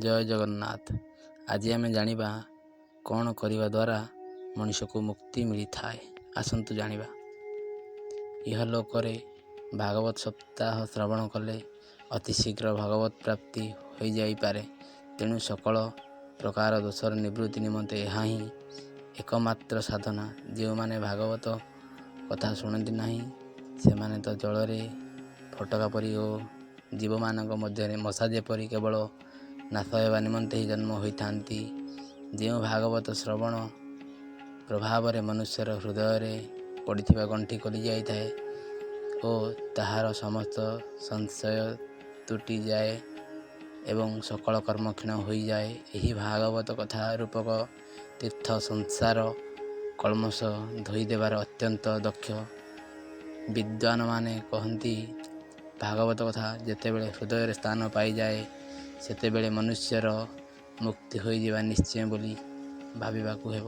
ଜୟ ଜଗନ୍ନାଥ। ଆଜି ଆମେ ଜାଣିବା କ'ଣ କରିବା ଦ୍ୱାରା ମଣିଷକୁ ମୁକ୍ତି ମିଳିଥାଏ। ଆସନ୍ତୁ ଜାଣିବା। ଇହଲୋକରେ ଭାଗବତ ସପ୍ତାହ ଶ୍ରବଣ କଲେ ଅତି ଶୀଘ୍ର ଭଗବତ ପ୍ରାପ୍ତି ହୋଇଯାଇପାରେ। ତେଣୁ ସକଳ ପ୍ରକାର ଦୋଷର ନିବୃତ୍ତି ନିମନ୍ତେ ଏହା ହିଁ ଏକମାତ୍ର ସାଧନା। ଯେଉଁମାନେ ଭାଗବତ କଥା ଶୁଣନ୍ତି ନାହିଁ ସେମାନେ ତ ଜଳରେ ଫୋଟକା ପରି ଓ ଜୀବମାନଙ୍କ ମଧ୍ୟରେ ମଶା ଯେପରି କେବଳ ନାଶ ହେବା ନିମନ୍ତେ ହିଁ ଜନ୍ମ ହୋଇଥାନ୍ତି। ଯେଉଁ ଭାଗବତ ଶ୍ରବଣ ପ୍ରଭାବରେ ମନୁଷ୍ୟର ହୃଦୟରେ ପଡ଼ିଥିବା ଗଣ୍ଠି ଖୋଲି ଯାଇଥାଏ ଓ ତାହାର ସମସ୍ତ ସଂଶୟ ତୁଟିଯାଏ ଏବଂ ସକଳ କର୍ମ କ୍ଷୀଣ ହୋଇଯାଏ। ଏହି ଭାଗବତ କଥା ରୂପକ ତୀର୍ଥ ସଂସାର କଳମସ ଧୋଇ ଦେବାର ଅତ୍ୟନ୍ତ ଦକ୍ଷ। ବିଦ୍ୱାନମାନେ କହନ୍ତି, ଭାଗବତ କଥା ଯେତେବେଳେ ହୃଦୟରେ ସ୍ଥାନ ପାଇଯାଏ ସେତେବେଳେ ମନୁଷ୍ୟର ମୁକ୍ତି ହୋଇଯିବା ନିଶ୍ଚୟ ବୋଲି ଭାବିବାକୁ ହେବ।